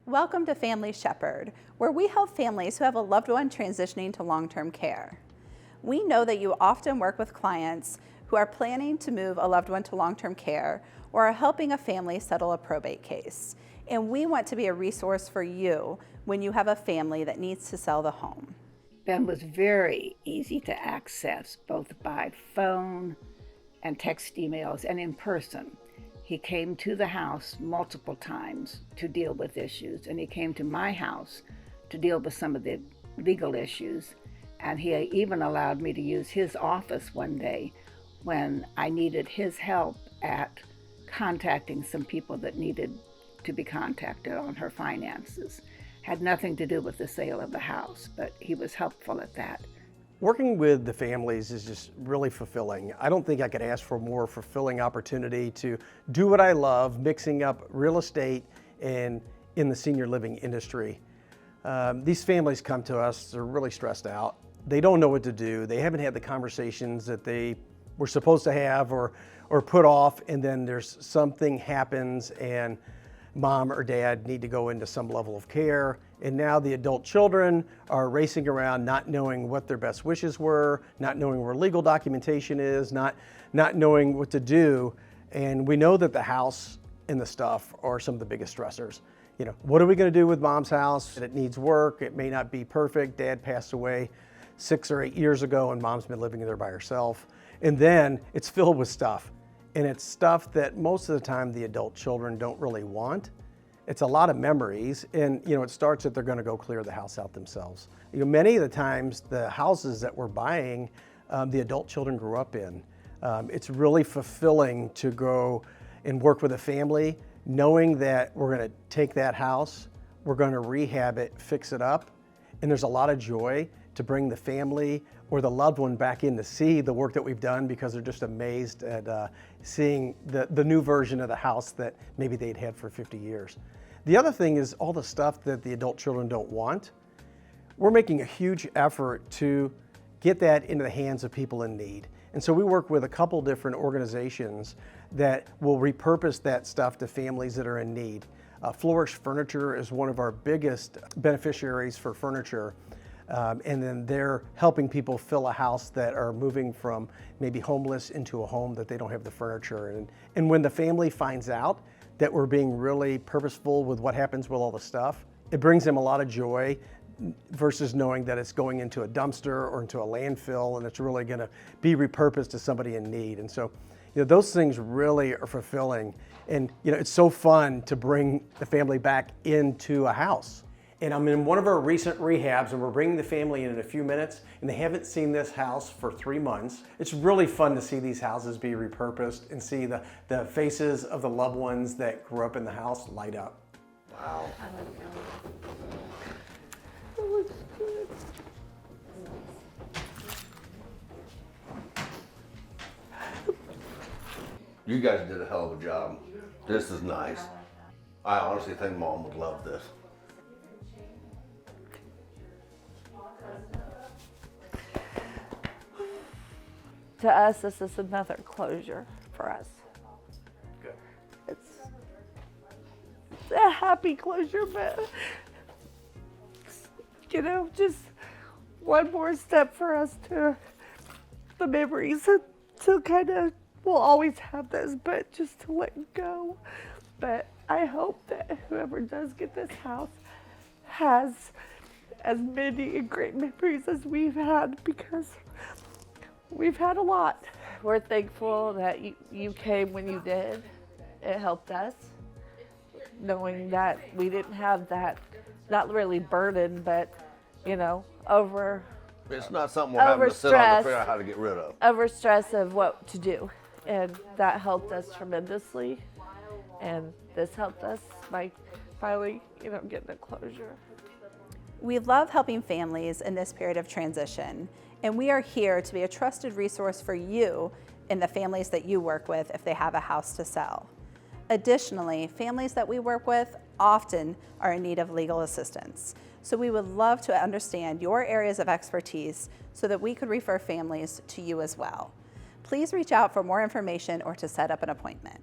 Welcome to Family Shepherd, where we help families who have a loved one transitioning to long-term care. We know that you often work with clients who are planning to move a loved one to long-term care or are helping a family settle a probate case. And we want to be a resource for you when you have a family that needs to sell the home. Ben was very easy to access, both by phone and text emails and in person. He came to the house multiple times to deal with issues, and he came to my house to deal with some of the legal issues. And he even allowed me to use his office one day when I needed his help at contacting some people that needed to be contacted on her finances. Had nothing to do with the sale of the house, but he was helpful at that. Working with the families is just really fulfilling. I don't think I could ask for a more fulfilling opportunity to do what I love, mixing up real estate and in the senior living industry. These families come to us, they're really stressed out. They don't know what to do. They haven't had the conversations that they were supposed to have or put off, and then there's something happens and mom or dad need to go into some level of care, and now the adult children are racing around not knowing what their best wishes were, not knowing where legal documentation is, not knowing what to do. And we know that the house and the stuff are some of the biggest stressors. You know, what are we going to do with mom's house? It needs work, it may not be perfect. Dad passed away 6 or 8 years ago and mom's been living there by herself. And then it's filled with stuff. And it's stuff that most of the time the adult children don't really want. It's a lot of memories, and it starts that they're going to go clear the house out themselves. Many of the times the houses that we're buying, the adult children grew up in. It's really fulfilling to go and work with a family, knowing that we're going to take that house, we're going to rehab it, fix it up, and there's a lot of joy to bring the family or the loved one back in to see the work that we've done, because they're just amazed at seeing the new version of the house that maybe they'd had for 50 years. The other thing is all the stuff that the adult children don't want. We're making a huge effort to get that into the hands of people in need. And so we work with a couple different organizations that will repurpose that stuff to families that are in need. Flourish Furniture is one of our biggest beneficiaries for furniture. And then they're helping people fill a house that are moving from maybe homeless into a home that they don't have the furniture. And when the family finds out that we're being really purposeful with what happens with all the stuff, it brings them a lot of joy versus knowing that it's going into a dumpster or into a landfill and it's really going to be repurposed to somebody in need. And so, those things really are fulfilling. And, it's so fun to bring the family back into a house. And I'm in one of our recent rehabs, and we're bringing the family in a few minutes, and they haven't seen this house for 3 months. It's really fun to see these houses be repurposed and see the faces of the loved ones that grew up in the house light up. Wow. That was good. You guys did a hell of a job. This is nice. I honestly think Mom would love this. To us, this is another closure for us. Good. It's a happy closure, but just one more step for us to the memories to kind of, we'll always have this, but just to let go. But I hope that whoever does get this house has as many great memories as we've had, because we've had a lot. We're thankful that you came when you did. It helped us, knowing that we didn't have that, not really burden, but, over. It's not something we're having to sit on to figure out how to get rid of. Over stress of what to do. And that helped us tremendously. And this helped us by finally, getting a closure. We love helping families in this period of transition, and we are here to be a trusted resource for you and the families that you work with if they have a house to sell. Additionally, families that we work with often are in need of legal assistance. So we would love to understand your areas of expertise so that we could refer families to you as well. Please reach out for more information or to set up an appointment.